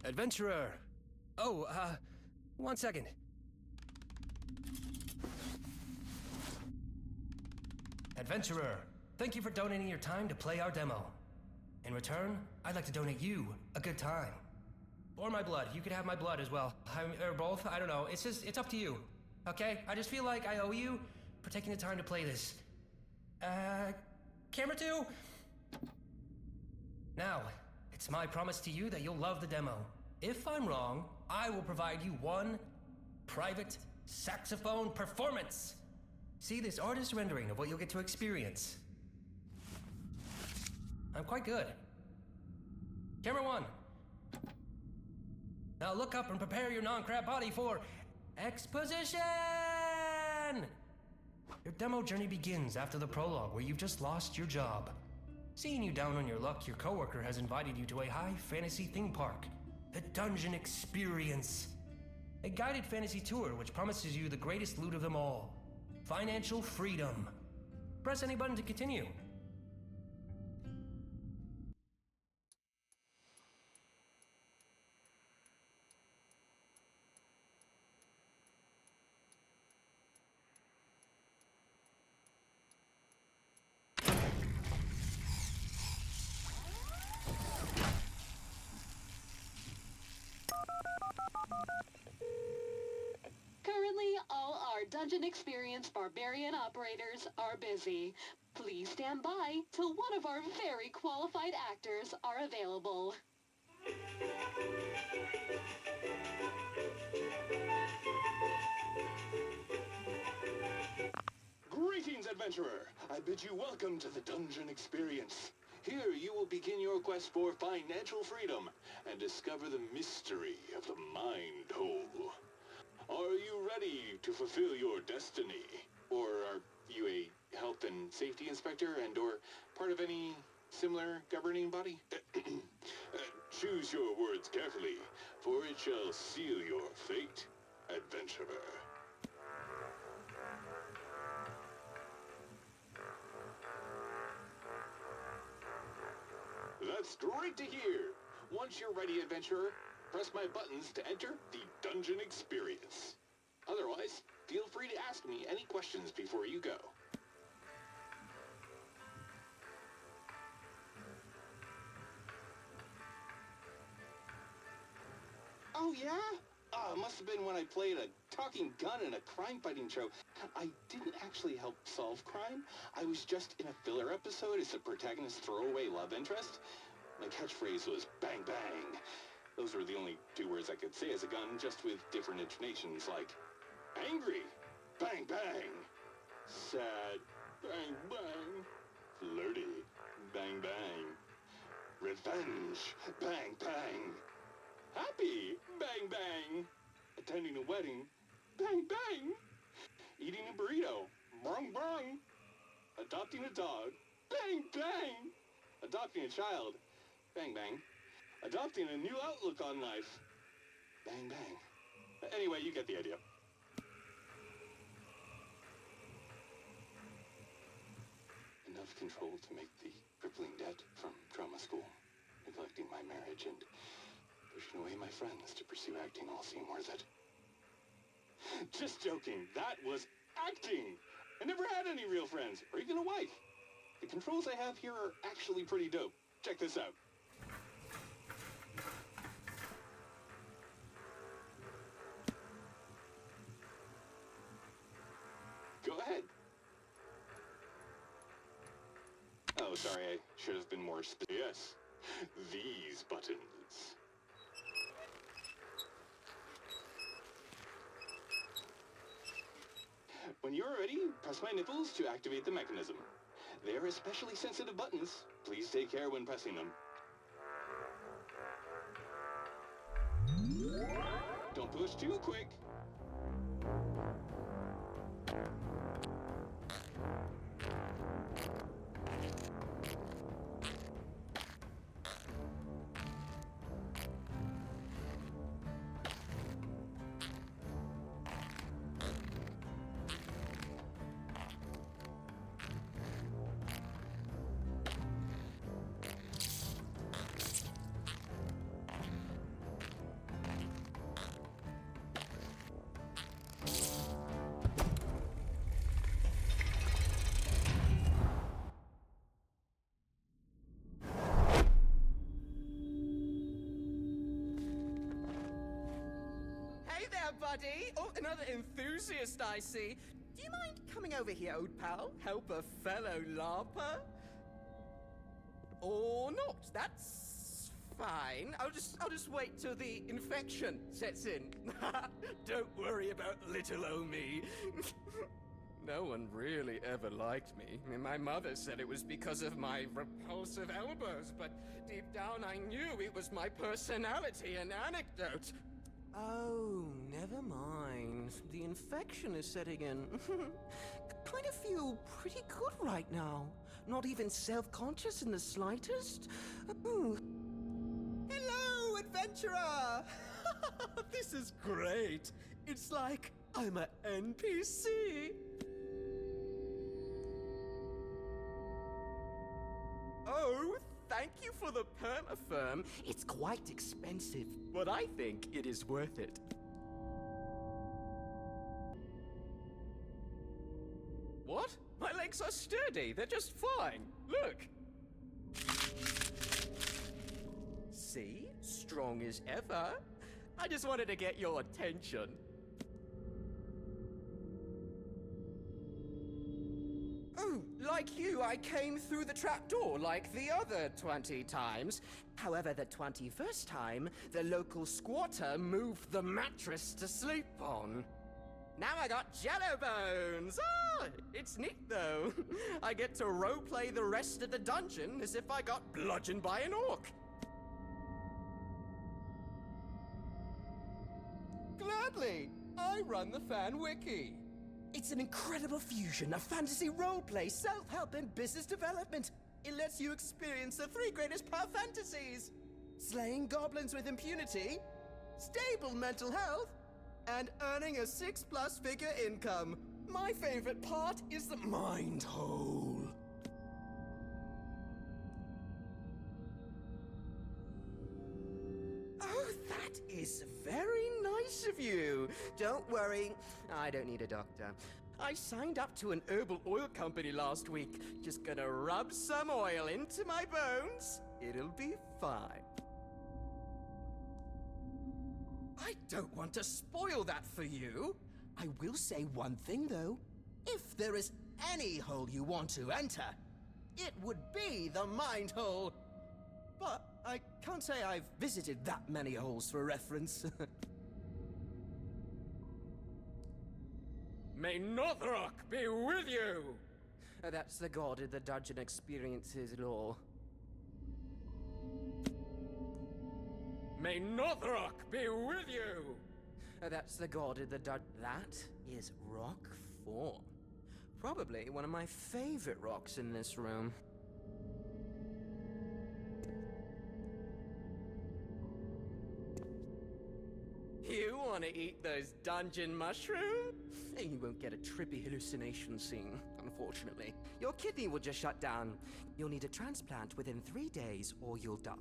Adventurer! Oh, one second. Adventurer, thank you for donating your time to play our demo. In return, I'd like to donate you a good time. Or my blood. You could have my blood as well. Or both. I don't know. It's up to you. Okay? I just feel like I owe you for taking the time to play this. Camera 2? Now, it's my promise to you that you'll love the demo. If I'm wrong, I will provide you one private saxophone performance. See this artist rendering of what you'll get to experience. I'm quite good. Camera 1. Now look up and prepare your non-crab body for exposition! Your demo journey begins after the prologue where you've just lost your job. Seeing you down on your luck, your coworker has invited you to a high fantasy theme park, the Dungeon Experience. A guided fantasy tour which promises you the greatest loot of them all, financial freedom. Press any button to continue. Dungeon Experience Barbarian operators are busy. Please stand by till one of our very qualified actors are available. Greetings, adventurer! I bid you welcome to the Dungeon Experience. Here you will begin your quest for financial freedom and discover the mystery of the mind hole. Are you ready to fulfill your destiny? Or are you a health and safety inspector or part of any similar governing body? Choose your words carefully, for it shall seal your fate, adventurer. That's great to hear! Once you're ready, adventurer, press my buttons to enter the Dungeon Experience. Otherwise, feel free to ask me any questions before you go. Oh, yeah? It must have been when I played a talking gun in a crime-fighting show. I didn't actually help solve crime. I was just in a filler episode as the protagonist's throwaway love interest. My catchphrase was bang bang. Those were the only two words I could say as a gun, just with different intonations, like angry, bang bang, sad, bang bang, flirty, bang bang, revenge, bang bang, happy, bang bang, attending a wedding, bang bang, eating a burrito, brung brung, adopting a dog, bang bang, adopting a child, bang bang, adopting a new outlook on life, bang bang. Anyway, you get the idea. Enough control to make the crippling debt from drama school, neglecting my marriage, and pushing away my friends to pursue acting all seem worth it. Just joking. That was acting. I never had any real friends, or even a wife. The controls I have here are actually pretty dope. Check this out. Go ahead. Oh, sorry, I should have been more specific. Yes, these buttons. When you're ready, press my nipples to activate the mechanism. They're especially sensitive buttons. Please take care when pressing them. Don't push too quick. buddy! Oh, another enthusiast, I see. Do you mind coming over here, old pal? Help a fellow LARPer? Or not? That's fine. I'll just wait till the infection sets in. Don't worry about little old me. No one really ever liked me. My mother said it was because of my repulsive elbows, but deep down I knew it was my personality and anecdote. Oh, never mind. The infection is setting in. Kind of feel pretty good right now. Not even self-conscious in the slightest. Ooh. Hello, adventurer! This is great. It's like I'm an NPC. Oh, thank you for the permafirm. It's quite expensive, but I think it is worth it. What? My legs are sturdy. They're just fine. Look. See? Strong as ever. I just wanted to get your attention. Oh, like you, I came through the trapdoor like the other 20 times. However, the 21st time, the local squatter moved the mattress to sleep on. Now I got jello bones! Ah, it's neat though. I get to roleplay the rest of the dungeon as if I got bludgeoned by an orc. Gladly! I run the fan wiki. It's an incredible fusion of fantasy roleplay, self-help, and business development. It lets you experience the 3 greatest power fantasies: slaying goblins with impunity, stable mental health, and earning a 6+ figure income. My favorite part is the mind hole. Oh, that is very nice of you. Don't worry, I don't need a doctor. I signed up to an herbal oil company last week. Just gonna rub some oil into my bones. It'll be fine. I don't want to spoil that for you. I will say one thing, though. If there is any hole you want to enter, it would be the mind hole. But I can't say I've visited that many holes for reference. May Northrok be with you! That's the god of the dungeon experiences law. May Northrok be with you! That's the god of the That is rock 4. Probably one of my favorite rocks in this room. You want to eat those dungeon mushrooms? You won't get a trippy hallucination scene, unfortunately. Your kidney will just shut down. You'll need a transplant within 3 days or you'll die.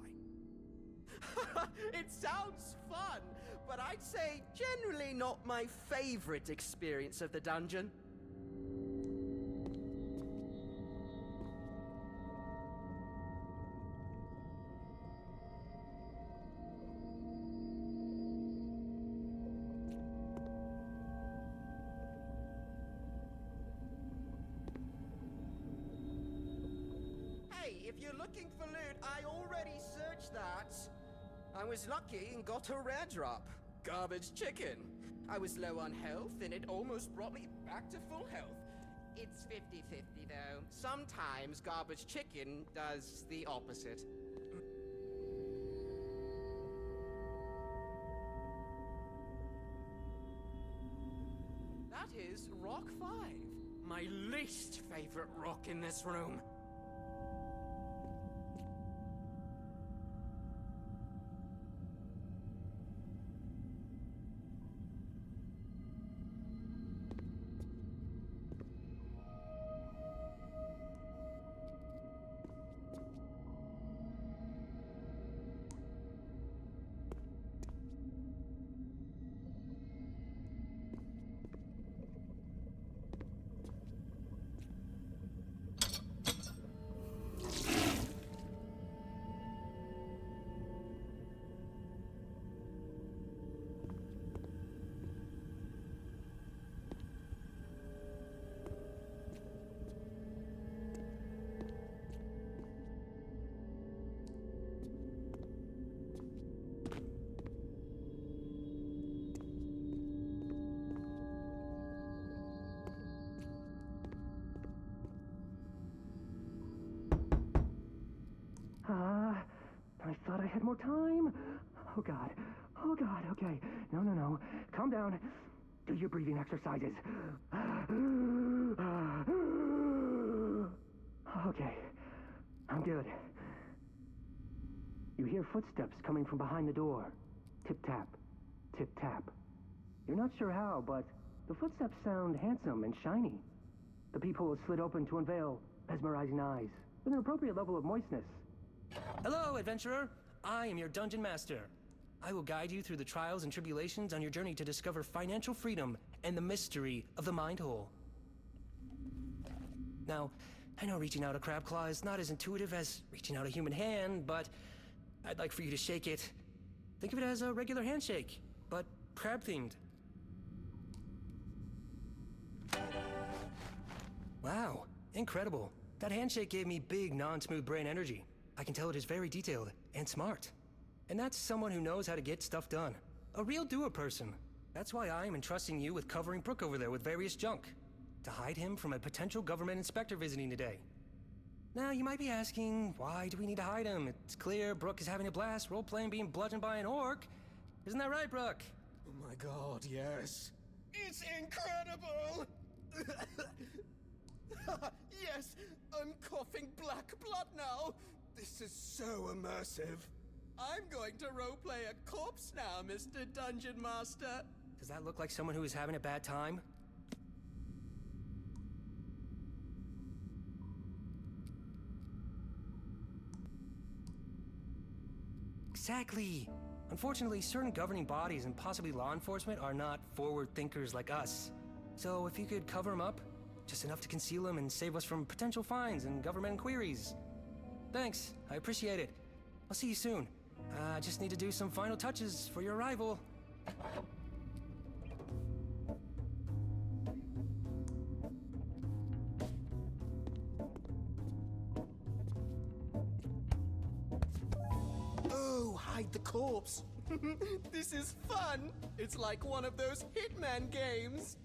It sounds fun, but I'd say generally not my favorite experience of the dungeon. Hey, if you're looking for loot, I already searched that. I was lucky and got a rare drop. Garbage chicken. I was low on health and it almost brought me back to full health. It's 50-50 though. Sometimes garbage chicken does the opposite. That is rock 5. My least favorite rock in this room. I had more time. Oh God. Oh God, okay. No. Calm down. Do your breathing exercises. Okay. I'm good. You hear footsteps coming from behind the door. Tip-tap. Tip-tap. You're not sure how, but the footsteps sound handsome and shiny. The peephole is slid open to unveil mesmerizing eyes with an appropriate level of moistness. Hello, adventurer. I am your dungeon master. I will guide you through the trials and tribulations on your journey to discover financial freedom and the mystery of the mind hole. Now, I know reaching out a crab claw is not as intuitive as reaching out a human hand, but I'd like for you to shake it. Think of it as a regular handshake, but crab-themed. Wow, incredible. That handshake gave me big, non-smooth brain energy. I can tell it is very detailed and smart. And that's someone who knows how to get stuff done. A real doer person. That's why I am entrusting you with covering Brooke over there with various junk. To hide him from a potential government inspector visiting today. Now, you might be asking, why do we need to hide him? It's clear Brooke is having a blast role-playing being bludgeoned by an orc. Isn't that right, Brooke? Oh my god, yes. It's incredible! Yes, I'm coughing black blood now. This is so immersive. I'm going to roleplay a corpse now, Mr. Dungeon Master. Does that look like someone who is having a bad time? Exactly. Unfortunately, certain governing bodies and possibly law enforcement are not forward thinkers like us. So if you could cover them up, just enough to conceal them and save us from potential fines and government inquiries. Thanks, I appreciate it. I'll see you soon. I just need to do some final touches for your arrival. Oh, hide the corpse. This is fun. It's like one of those Hitman games.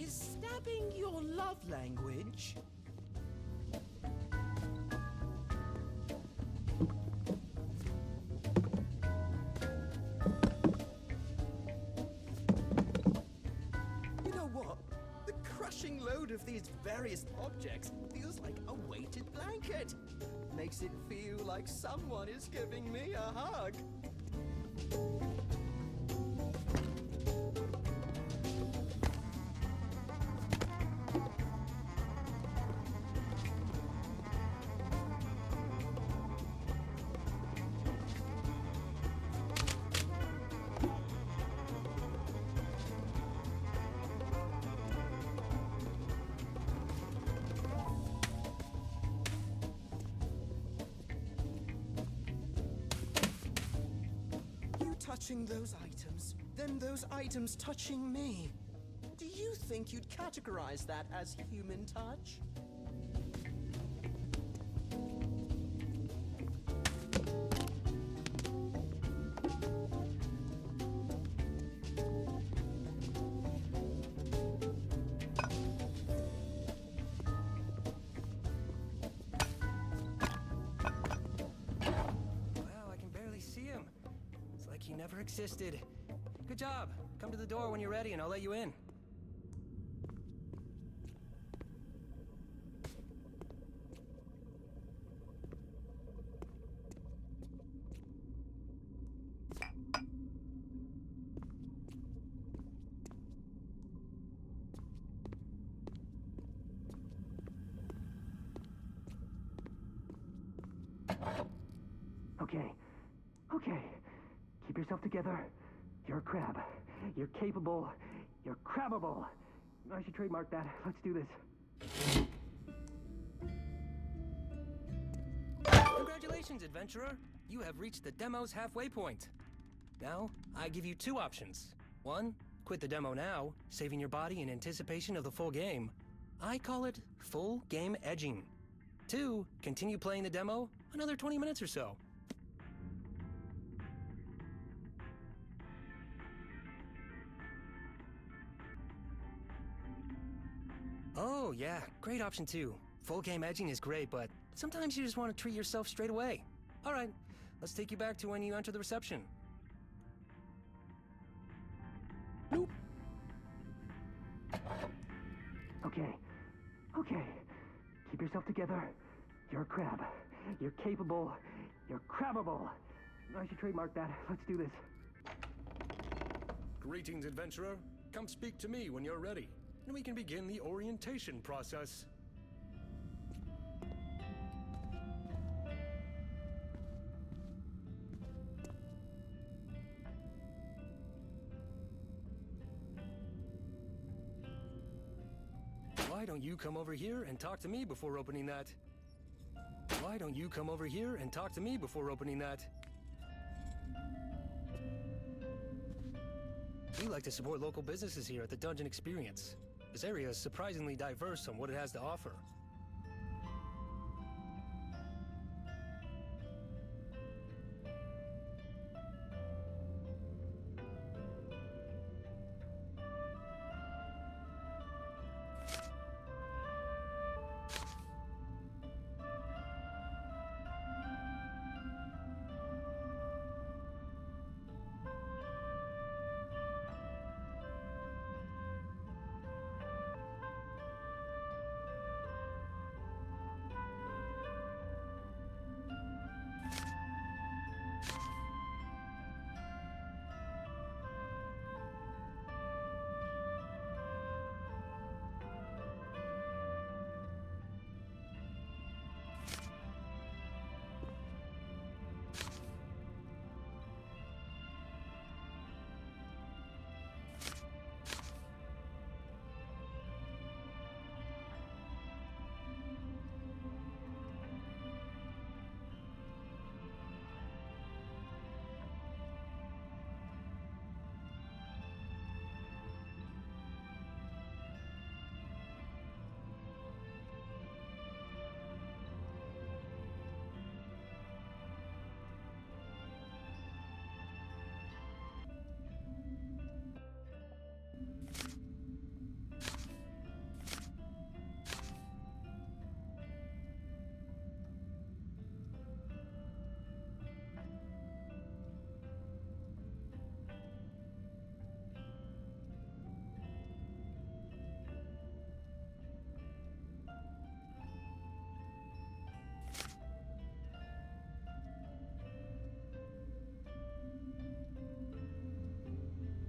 Is stabbing your love language? You know what? The crushing load of these various objects feels like a weighted blanket. Makes it feel like someone is giving me a hug. Touching those items, then those items touching me. Do you think you'd categorize that as human touch? He never existed. Good job. Come to the door when you're ready and I'll let you in. Okay. Keep yourself together. You're a crab. You're capable. You're crabbable. I should trademark that. Let's do this. Congratulations, adventurer. You have reached the demo's halfway point. Now, I give you two options. One, quit the demo now, saving your body in anticipation of the full game. I call it full game edging. Two, continue playing the demo another 20 minutes or so. Oh yeah, great option too. Full game edging is great, but sometimes you just want to treat yourself straight away. All right, let's take you back to when you enter the reception. Nope. Okay. Keep yourself together. You're a crab. You're capable. You're crabbable. I should trademark that. Let's do this. Greetings, adventurer. Come speak to me when you're ready, and we can begin the orientation process. Why don't you come over here and talk to me before opening that? Why don't you come over here and talk to me before opening that? We like to support local businesses here at the Dungeon Experience. This area is surprisingly diverse on what it has to offer.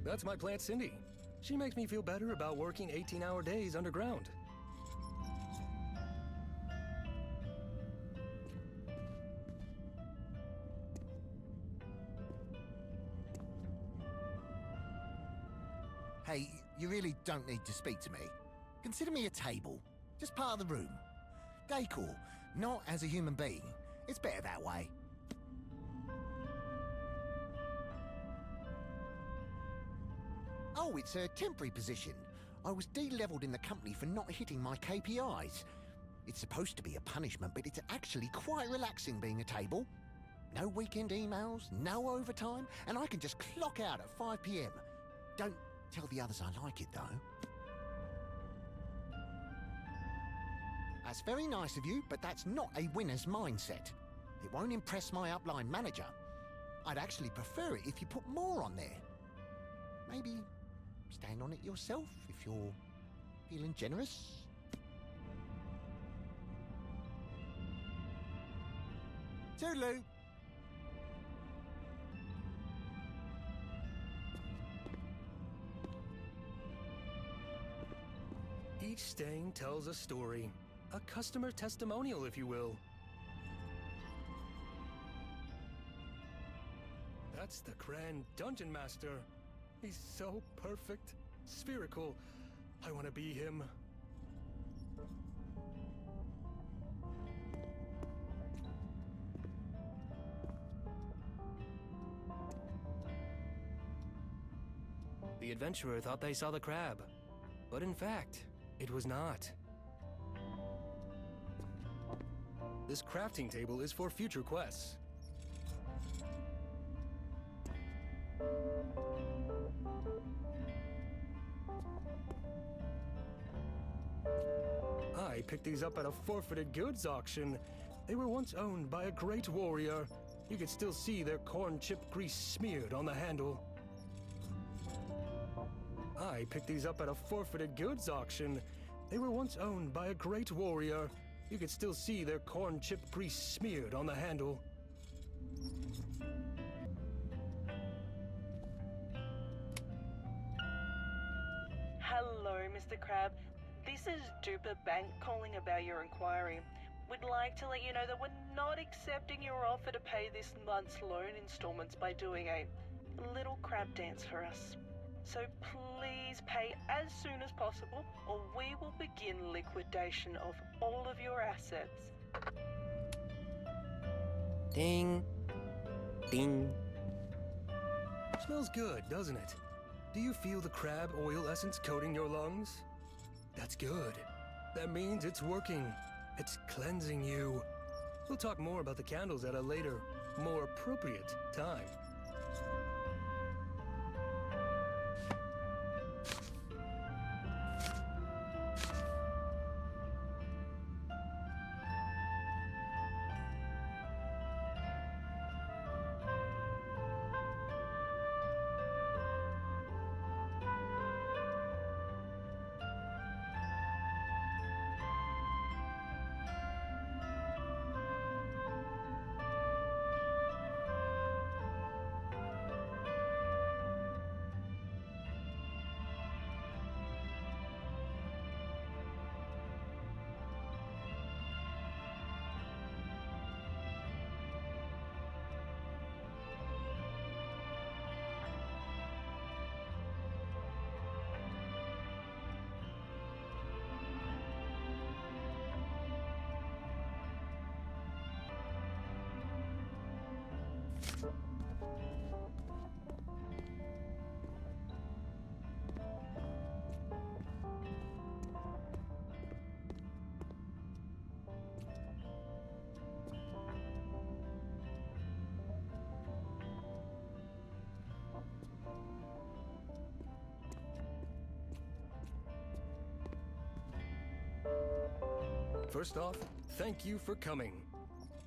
That's my plant, Cindy. She makes me feel better about working 18-hour days underground. Hey, you really don't need to speak to me. Consider me a table. Just part of the room. Decor, not as a human being. It's better that way. Oh, it's a temporary position. I was de-leveled in the company for not hitting my KPIs. It's supposed to be a punishment, but it's actually quite relaxing being a table. No weekend emails, no overtime, and I can just clock out at 5 p.m. Don't tell the others I like it, though. That's very nice of you, but that's not a winner's mindset. It won't impress my upline manager. I'd actually prefer it if you put more on there. Maybe stand on it yourself if you're feeling generous. Toodaloo. Each stain tells a story. A customer testimonial, if you will. That's the Grand Dungeon Master. He's so perfect, spherical. I want to be him. The adventurer thought they saw the crab, but in fact, it was not. This crafting table is for future quests. I picked these up at a forfeited goods auction. They were once owned by a great warrior. You could still see their corn chip grease smeared on the handle. I picked these up at a forfeited goods auction. They were once owned by a great warrior. You could still see their corn chip grease smeared on the handle. Hello, Mr. Crab. This is Duper Bank calling about your inquiry. We'd like to let you know that we're not accepting your offer to pay this month's loan installments by doing a little crab dance for us. So please pay as soon as possible, or we will begin liquidation of all of your assets. Ding. Ding. Smells good, doesn't it? Do you feel the crab oil essence coating your lungs? That's good. That means it's working. It's cleansing you. We'll talk more about the candles at a later, more appropriate time. First off, thank you for coming.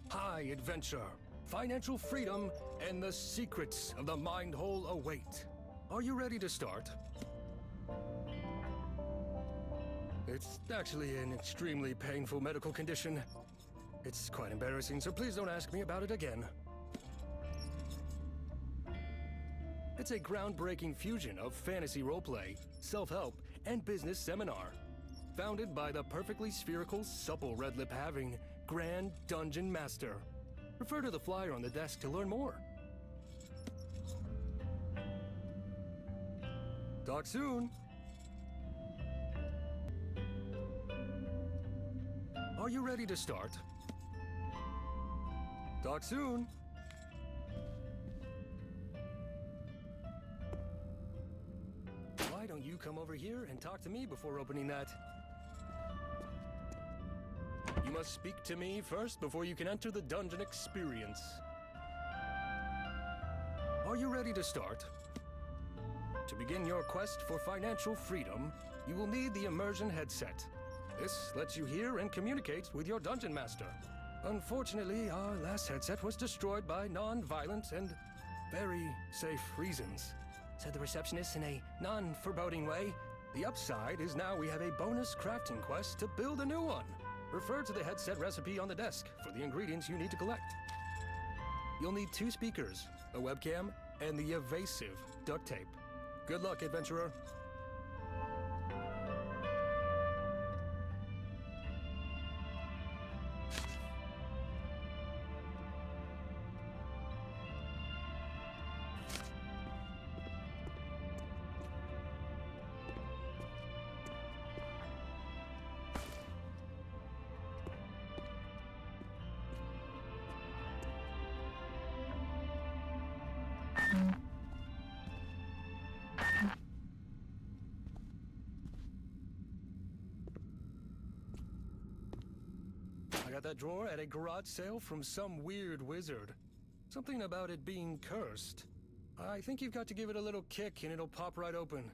High adventure, financial freedom, and the secrets of the mind hole await. Are you ready to start? It's actually an extremely painful medical condition. It's quite embarrassing, so please don't ask me about it again. It's a groundbreaking fusion of fantasy roleplay, self-help, and business seminar. Founded by the perfectly spherical, supple red lip-having Grand Dungeon Master. Refer to the flyer on the desk to learn more. Talk soon. Are you ready to start? Talk soon. Why don't you come over here and talk to me before opening that? You must speak to me first before you can enter the dungeon experience. Are you ready to start? To begin your quest for financial freedom, you will need the immersion headset. This lets you hear and communicate with your dungeon master. Unfortunately, our last headset was destroyed by non-violent and very safe reasons, said the receptionist in a non-foreboding way. The upside is now we have a bonus crafting quest to build a new one. Refer to the headset recipe on the desk for the ingredients you need to collect. You'll need 2 speakers, a webcam, and the evasive duct tape. Good luck, adventurer. I got that drawer at a garage sale from some weird wizard. Something about it being cursed. I think you've got to give it a little kick and it'll pop right open.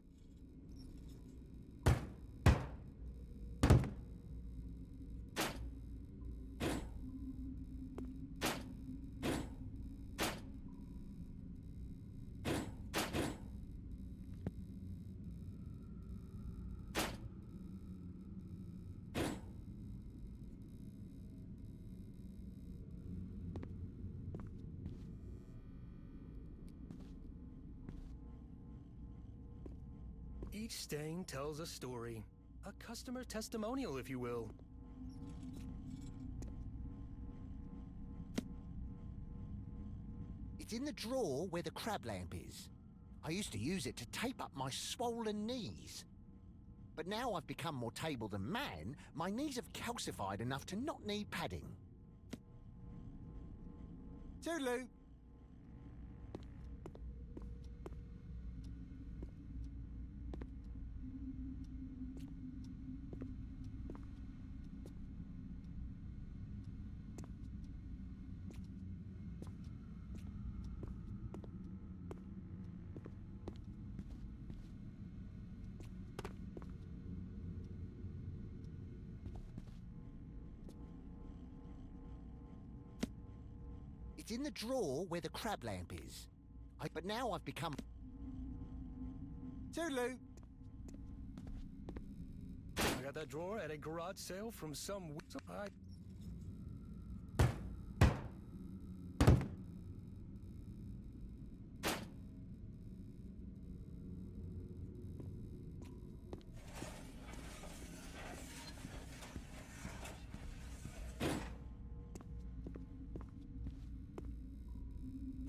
Each stain tells a story. A customer testimonial, if you will. It's in the drawer where the crab lamp is. I used to use it to tape up my swollen knees. But now I've become more table than man, my knees have calcified enough to not need padding. Toodaloo. It's in the drawer where the crab lamp is. But now I've become... Toodaloo. I got that drawer at a garage sale from some...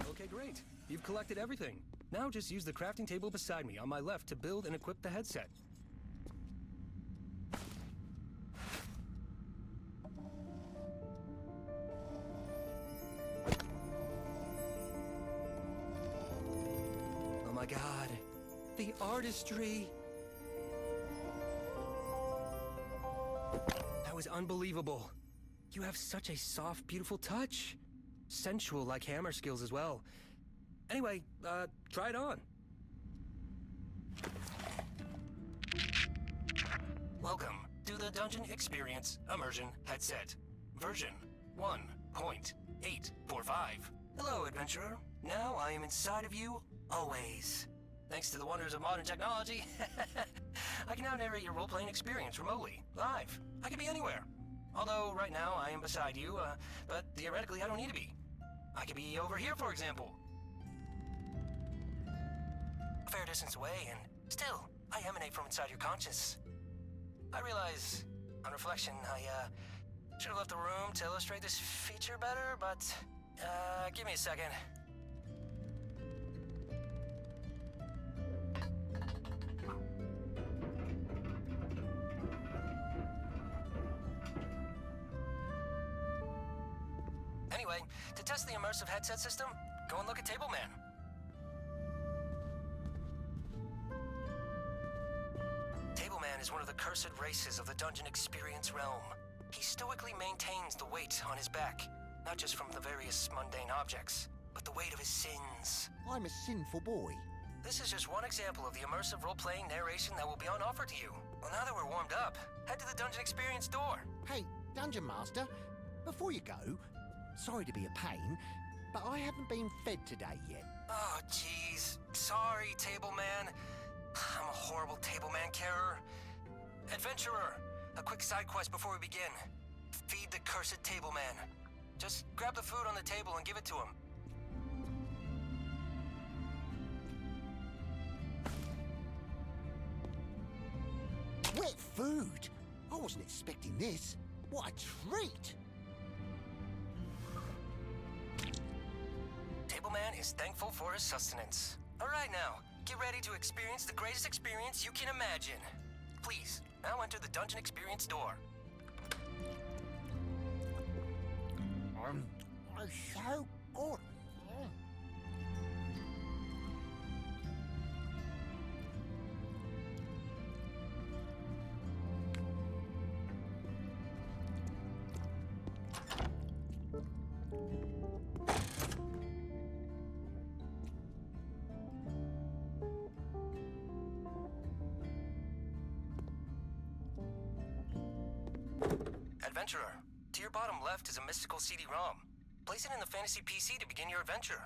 Okay, great. You've collected everything. Now just use the crafting table beside me on my left to build and equip the headset. Oh my god. The artistry! That was unbelievable. You have such a soft, beautiful touch. Sensual like hammer skills as well. Anyway, try it on. Welcome to the Dungeon Experience Immersion Headset, version 1.845. Hello, adventurer. Now I am inside of you, always. Thanks to the wonders of modern technology, I can now narrate your role-playing experience remotely, live. I can be anywhere. Although, right now, I am beside you, but theoretically, I don't need to be. I could be over here, for example. A fair distance away, and still, I emanate from inside your conscious. I realize, on reflection, I should have left the room to illustrate this feature better, but, give me a second. Anyway, to test the immersive headset system, go and look at Table Man. Table Man is one of the cursed races of the Dungeon Experience realm. He stoically maintains the weight on his back, not just from the various mundane objects, but the weight of his sins. I'm a sinful boy. This is just one example of the immersive role-playing narration that will be on offer to you. Well, now that we're warmed up, head to the Dungeon Experience door. Hey, Dungeon Master, before you go, sorry to be a pain, but I haven't been fed today yet. Oh, jeez. Sorry, Table Man. I'm a horrible Table Man carer. Adventurer, a quick side quest before we begin. Feed the cursed Table Man. Just grab the food on the table and give it to him. Wet food? I wasn't expecting this. What a treat! Table Man is thankful for his sustenance. All right now, get ready to experience the greatest experience you can imagine. Please, now enter the Dungeon Experience door. It's so good. Adventurer, to your bottom left is a mystical CD-ROM. Place it in the fantasy PC to begin your adventure.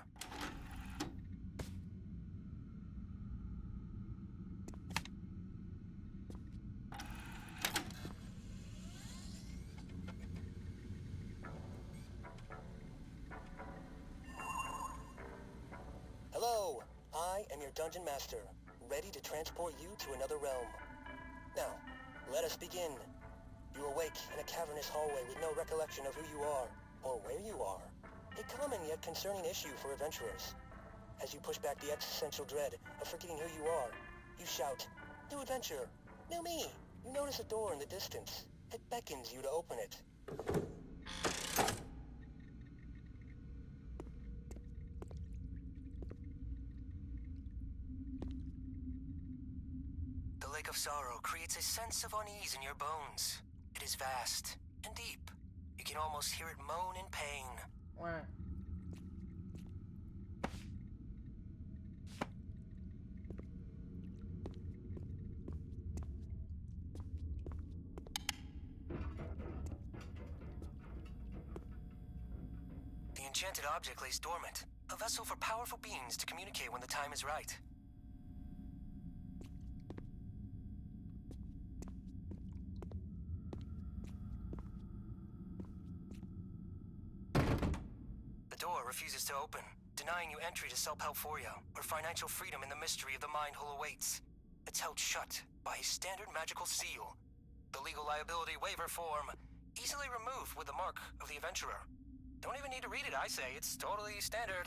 Hello, I am your Dungeon Master, ready to transport you to another realm. Now, let us begin. You awake in a cavernous hallway with no recollection of who you are, or where you are. A common yet concerning issue for adventurers. As you push back the existential dread of forgetting who you are, you shout, "New adventure! New me!" You notice a door in the distance. It beckons you to open it. The Lake of Sorrow creates a sense of unease in your bones. It is vast and deep. You can almost hear it moan in pain. The enchanted object lays dormant, a vessel for powerful beings to communicate when the time is right. The door refuses to open, denying you entry to Self-Helphoria, where financial freedom in the mystery of the mind hole awaits. It's held shut by a standard magical seal. The legal liability waiver form, easily removed with the mark of the adventurer. Don't even need to read it, I say. It's totally standard.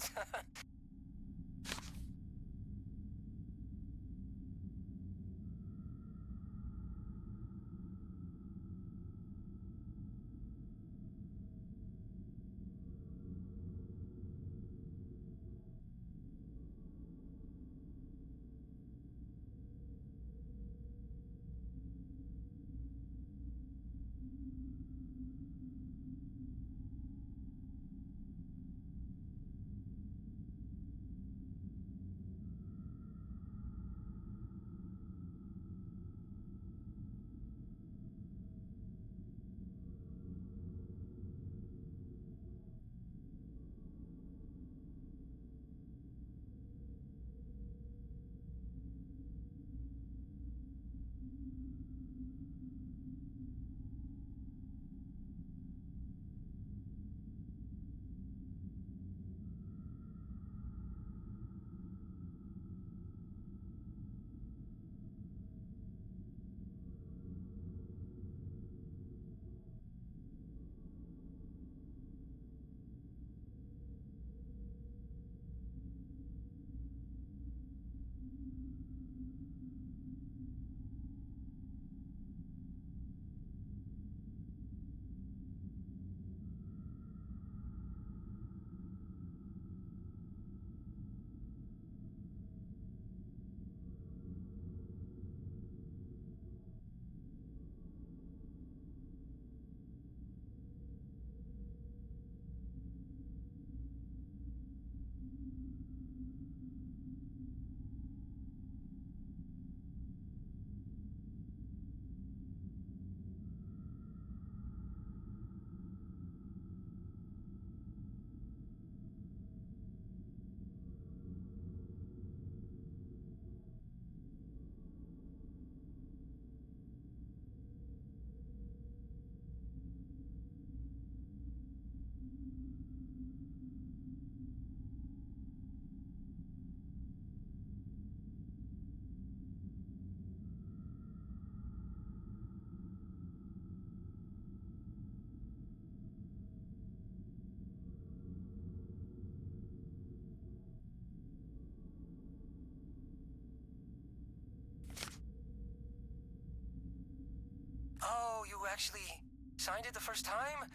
Oh, you actually signed it the first time?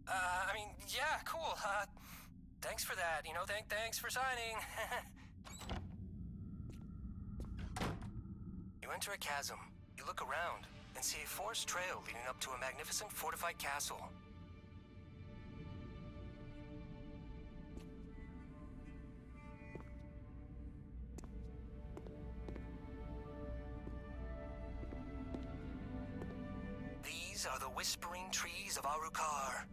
Yeah, cool. Thanks for that. Thanks for signing. You enter a chasm. You look around and see a forest trail leading up to a magnificent fortified castle. These are the whispering trees of Arukar.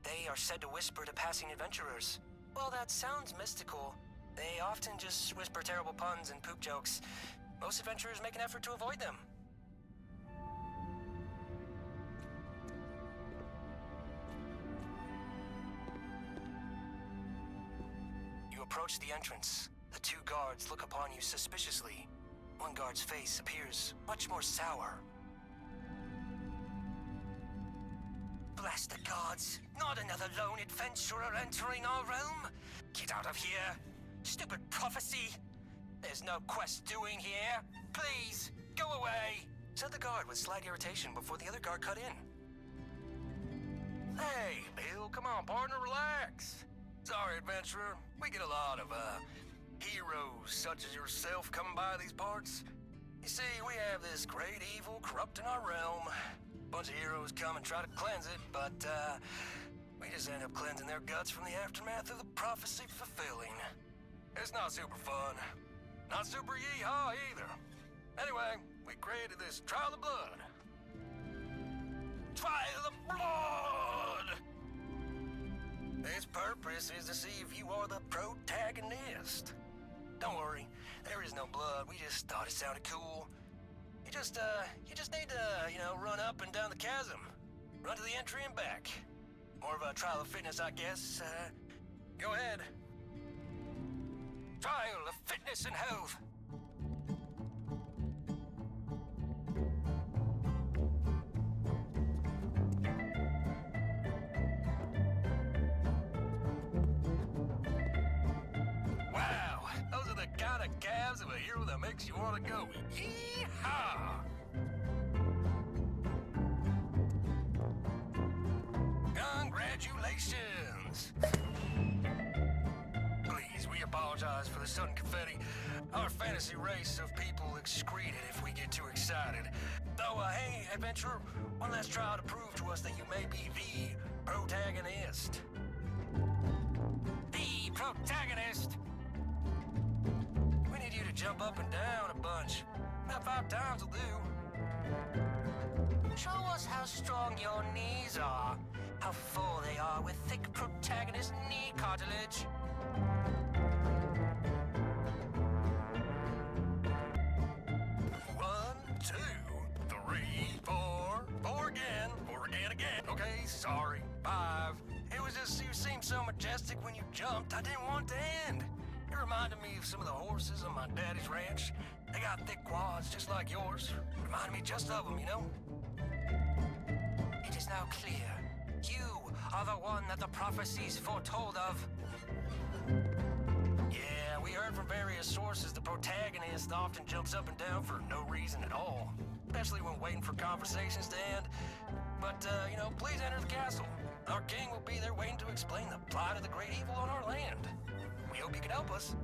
They are said to whisper to passing adventurers. Well, that sounds mystical. They often just whisper terrible puns and poop jokes. Most adventurers make an effort to avoid them. You approach the entrance. The two guards look upon you suspiciously. One guard's face appears much more sour. Bless the gods! Not another lone adventurer entering our realm! Get out of here! Stupid prophecy! There's no quest doing here! Please, go away! Said the guard with slight irritation before the other guard cut in. Hey, Bill, come on, partner, relax. Sorry, adventurer. We get a lot of, heroes such as yourself coming by these parts. You see, we have this great evil corrupting our realm. Bunch of heroes come and try to cleanse it, but, we just end up cleansing their guts from the aftermath of the prophecy fulfilling. It's not super fun. Not super yee-haw either. Anyway, we created this Trial of Blood. Trial of Blood! Its purpose is to see if you are the protagonist. Don't worry, there is no blood. We just thought it sounded cool. You just need to, run up and down the chasm. Run to the entry and back. More of a trial of fitness, I guess. Go ahead. Trial of fitness and health. Wow, those are the kind of calves of a hero that makes you want to go. Yee-haw! Congratulations! Please, we apologize for the sudden confetti. Our fantasy race of people excrete it if we get too excited. Though, hey, adventurer, one last trial to prove to us that you may be the protagonist. The protagonist! We need you to jump up and down a bunch. About 5 times will do. Show us how strong your knees are. How full they are with thick protagonist knee cartilage. One, 2, 3, 4. 4 again. 4 again. Okay, sorry. 5. It was just you seemed so majestic when you jumped. I didn't want to end. It reminded me of some of the horses on my daddy's ranch. They got thick quads just like yours. Reminded me just of them, you know? It is now clear. You are the one that the prophecies foretold of. Yeah, we heard from various sources the protagonist often jumps up and down for no reason at all. Especially when waiting for conversations to end. But, please enter the castle. Our king will be there waiting to explain the plight of the great evil on our land. We hope you can help us.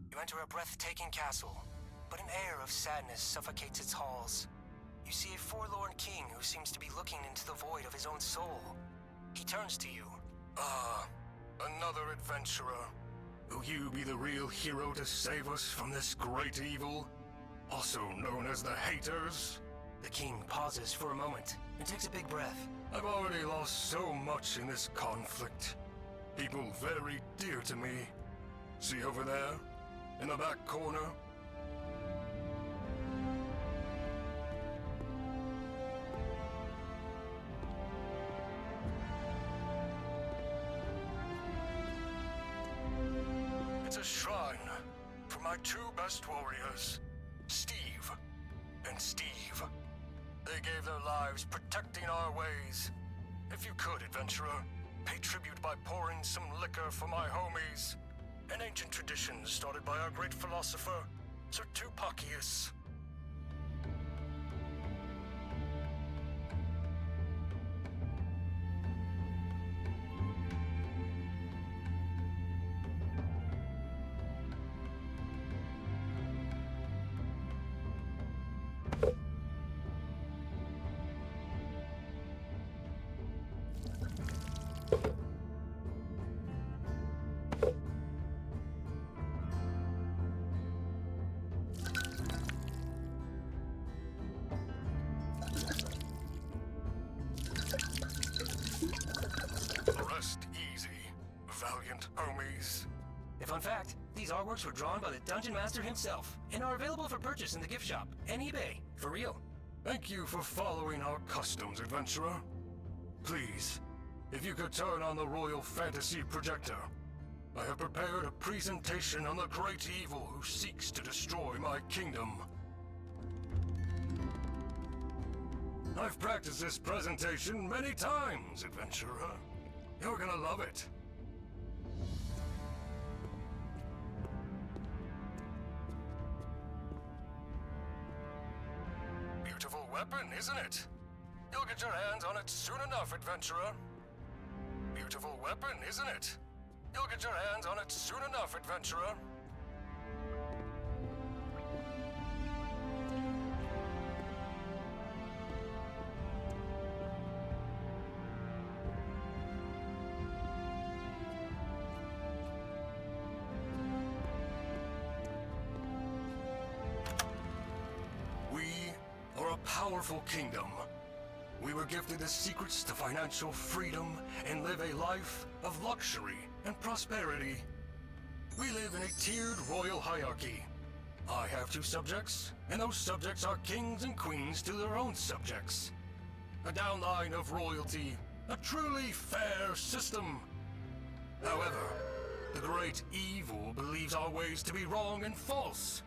You enter a breathtaking castle, but an air of sadness suffocates its halls. You see a forlorn king who seems to be looking into the void of his own soul. He turns to you. Another adventurer. Will you be the real hero to save us from this great evil? Also known as the Haters? The king pauses for a moment and takes a big breath. I've already lost so much in this conflict. People very dear to me. See over there? In the back corner? It's a shrine for my 2 best warriors, Steve and Steve. They gave their lives protecting our ways. If you could, adventurer, pay tribute by pouring some liquor for my homies. An ancient tradition started by our great philosopher, Sir Tupacius. Rest easy, valiant homies. A fun fact, these artworks were drawn by the Dungeon Master himself and are available for purchase in the gift shop and eBay. For real. Thank you for following our customs, adventurer. Please, if you could turn on the Royal Fantasy Projector. I have prepared a presentation on the great evil who seeks to destroy my kingdom. I've practiced this presentation many times, adventurer. You're gonna love it. Beautiful weapon, isn't it? You'll get your hands on it soon enough, adventurer. Beautiful weapon, isn't it? You'll get your hands on it soon enough, adventurer. We are a powerful kingdom. We were gifted the secrets to financial freedom and live a life of luxury and prosperity. We live in a tiered royal hierarchy. I have 2 subjects, and those subjects are kings and queens to their own subjects. A downline of royalty, a truly fair system. However, the great evil believes our ways to be wrong and false.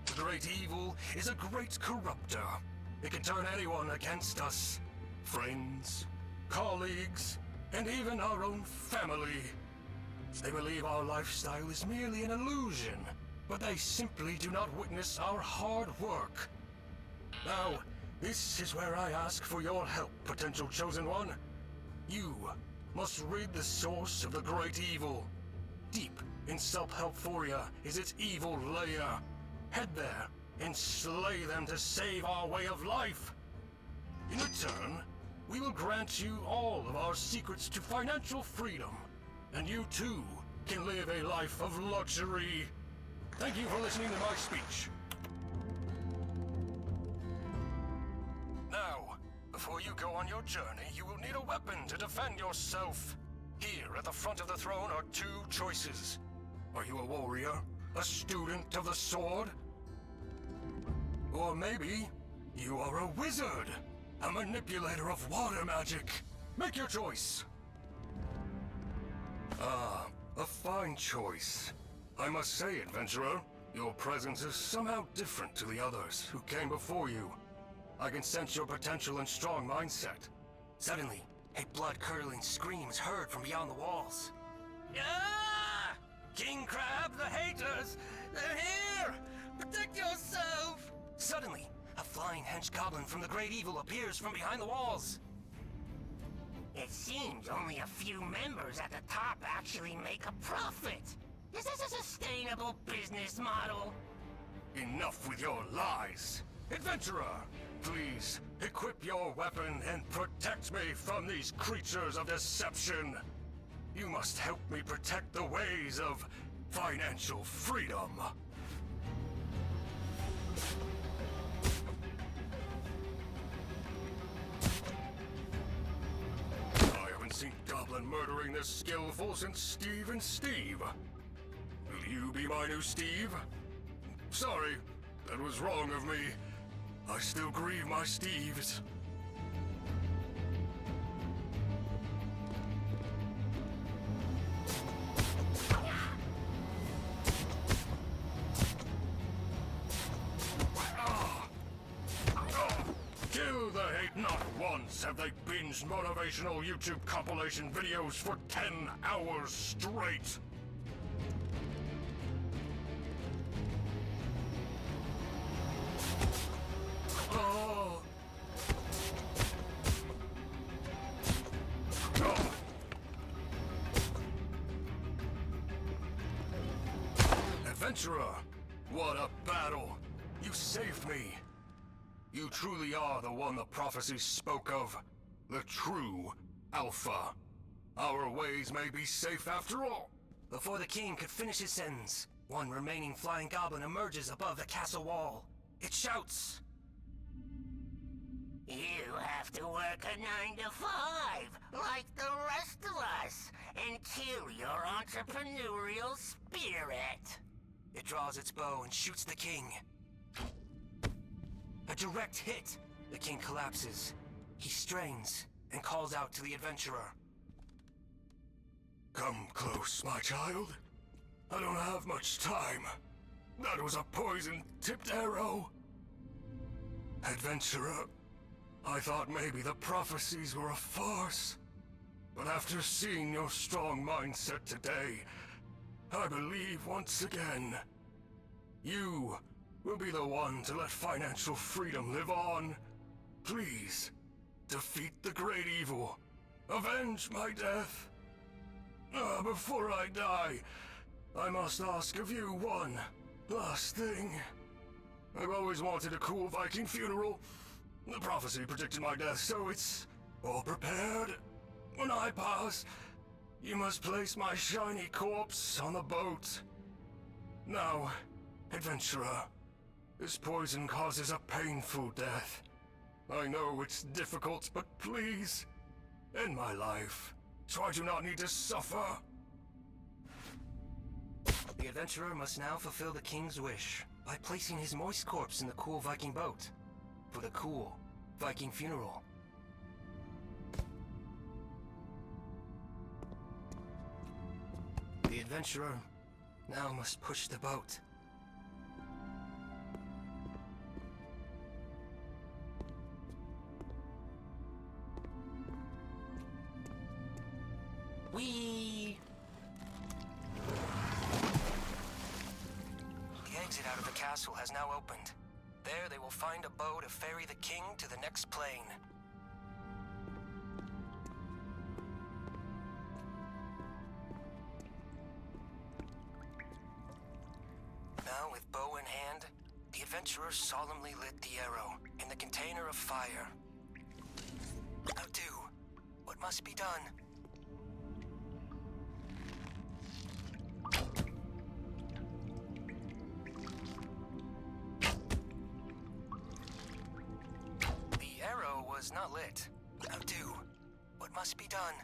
The great evil is a great corrupter. It can turn anyone against us. Friends, colleagues, and even our own family. They believe our lifestyle is merely an illusion, but they simply do not witness our hard work. Now, this is where I ask for your help, potential chosen one. You must rid the source of the great evil. Deep in Self-Helphoria is its evil lair. Head there and slay them to save our way of life. In return, we will grant you all of our secrets to financial freedom, and you too can live a life of luxury. Thank you for listening to my speech. Now, before you go on your journey, you will need a weapon to defend yourself. Here at the front of the throne are 2 choices. Are you a warrior? A student of the sword? Or maybe you are a wizard, a manipulator of water magic. Make your choice. Ah, a fine choice. I must say, adventurer, your presence is somehow different to the others who came before you. I can sense your potential and strong mindset. Suddenly, a blood-curdling scream is heard from beyond the walls. Ah! King Crab, the haters! They're here! Protect yourself! Suddenly, a flying hench goblin from the great evil appears from behind the walls. It seems only a few members at the top actually make a profit. Is this a sustainable business model? Enough with your lies. Adventurer, please equip your weapon and protect me from these creatures of deception. You must help me protect the ways of financial freedom. I haven't seen Goblin murdering this skillful since Steve and Steve. Will you be my new Steve? Sorry, that was wrong of me. I still grieve my Steves. Kill the hate. Not once have they binged motivational YouTube compilation videos for 10 hours straight. Adventurer, what a battle! You saved me. You truly are the one the prophecies spoke of. The true Alpha. Our ways may be safe after all. Before the king could finish his sentence, one remaining flying goblin emerges above the castle wall. It shouts, You have to work a 9 to 5, like the rest of us, and kill your entrepreneurial spirit. It draws its bow and shoots the king. A direct hit. The king collapses. He strains and calls out to the adventurer. Come close, my child. I don't have much time. That was a poison-tipped arrow. Adventurer, I thought maybe the prophecies were a farce. But after seeing your strong mindset today, I believe once again, you will be the one to let financial freedom live on. Please, defeat the great evil. Avenge my death. Before I die, I must ask of you one last thing. I've always wanted a cool Viking funeral. The prophecy predicted my death, so it's all prepared. When I pass, you must place my shiny corpse on the boat. Now, adventurer, this poison causes a painful death. I know it's difficult, but please, end my life, so I do not need to suffer. The adventurer must now fulfill the king's wish by placing his moist corpse in the cool Viking boat for the cool Viking funeral. The adventurer now must push the boat. Whee! The exit out of the castle has now opened. There they will find a boat to ferry the king to the next plane. Now, with bow in hand, the adventurer solemnly lit the arrow in the container of fire. Now do what must be done. The arrow was not lit. Now do what must be done.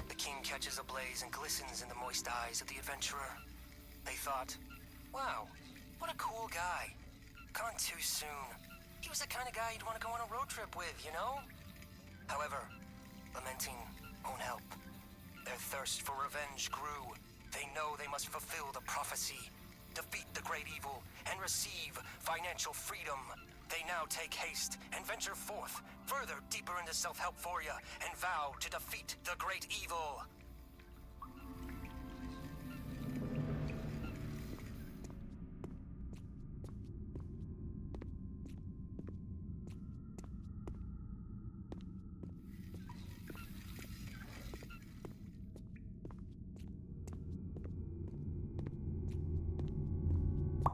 The king catches a blaze and glistens in the moist eyes of the adventurer. They thought, wow, what a cool guy. Gone too soon. He was the kind of guy you'd want to go on a road trip with, you know? However, lamenting won't help. Their thirst for revenge grew. They know they must fulfill the prophecy, defeat the great evil, and receive financial freedom. They now take haste and venture forth, further deeper into self-helphoria, and vow to defeat the great evil.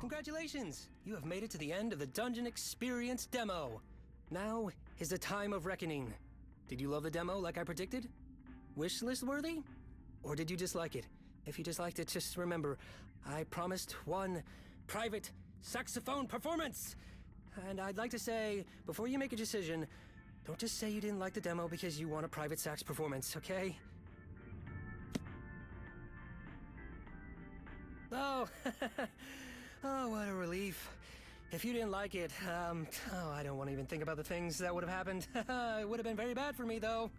Congratulations! You have made it to the end of the Dungeon Experience demo. Now is the time of reckoning. Did you love the demo like I predicted? Wishlist worthy? Or did you dislike it? If you disliked it, just remember, I promised one private saxophone performance! And I'd like to say, before you make a decision, don't just say you didn't like the demo because you want a private sax performance, okay? Oh, oh, what a relief. If you didn't like it, I don't want to even think about the things that would have happened. It would have been very bad for me, though.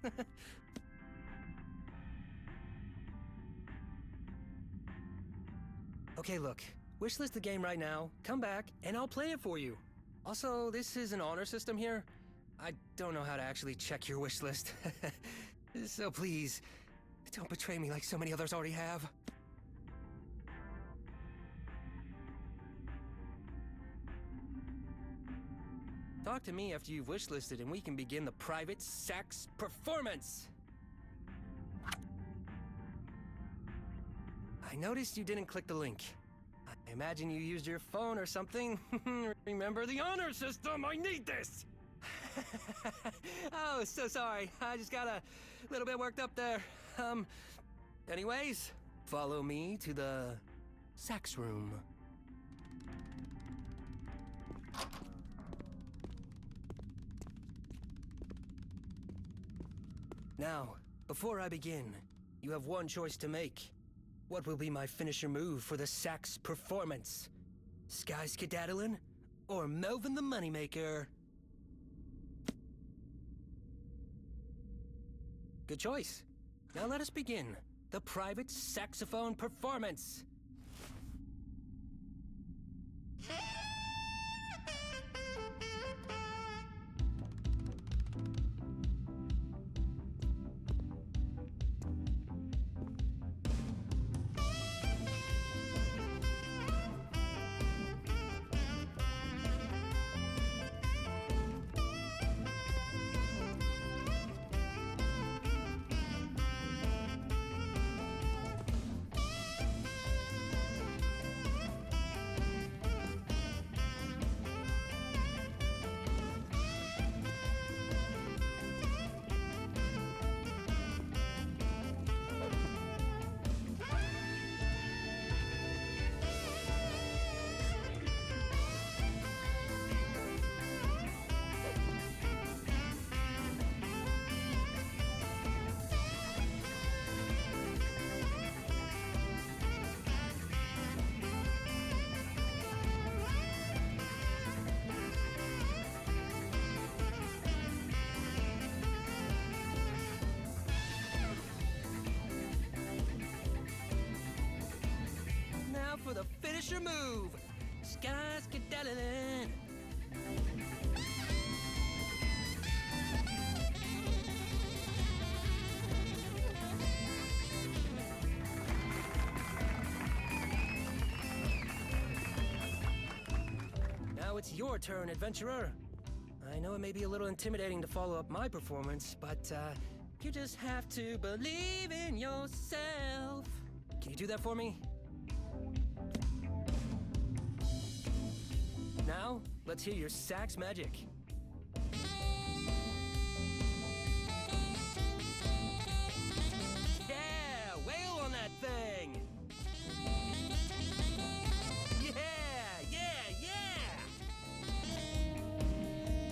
Okay, look. Wishlist the game right now, come back, and I'll play it for you. Also, this is an honor system here. I don't know how to actually check your wishlist. So please, don't betray me like so many others already have. Talk to me after you've wishlisted and we can begin the private sax performance! I noticed you didn't click the link. I imagine you used your phone or something. Remember the honor system, I need this! Oh, so sorry. I just got a little bit worked up there. Anyways, follow me to the sax room. Now, before I begin, you have one choice to make. What will be my finisher move for the sax performance? Sky Skedaddlin' or Melvin the Moneymaker? Good choice. Now let us begin the private saxophone performance. For the finisher move, Skyskedaddling. Now it's your turn, adventurer. I know it may be a little intimidating to follow up my performance, but you just have to believe in yourself. Can you do that for me? Now, let's hear your sax magic. Yeah, wail on that thing! Yeah, yeah, yeah!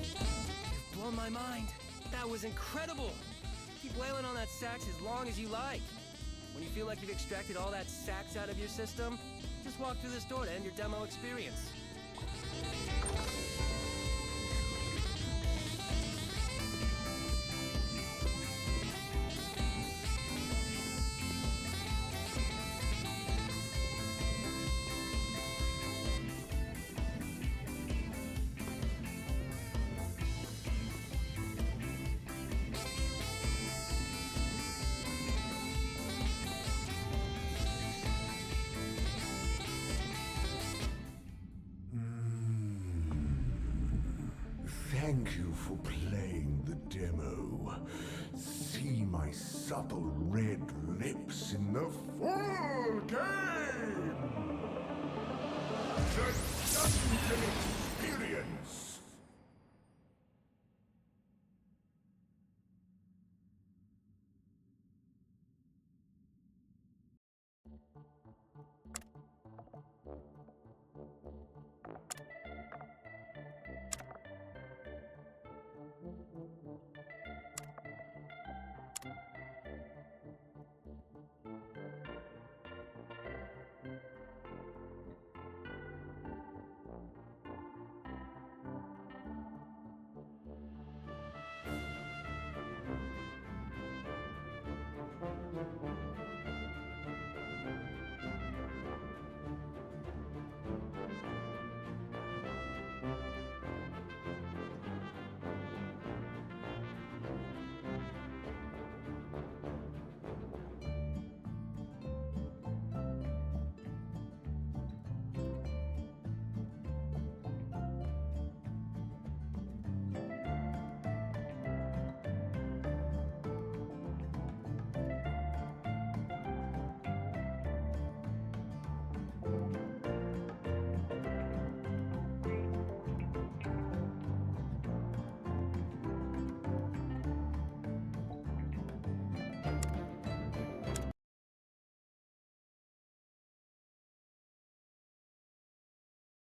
You've blown my mind. That was incredible! Keep wailing on that sax as long as you like. When you feel like you've extracted all that sax out of your system, just walk through this door to end your demo experience. Thank you for playing the demo. See my supple red lips in the full game! The dungeon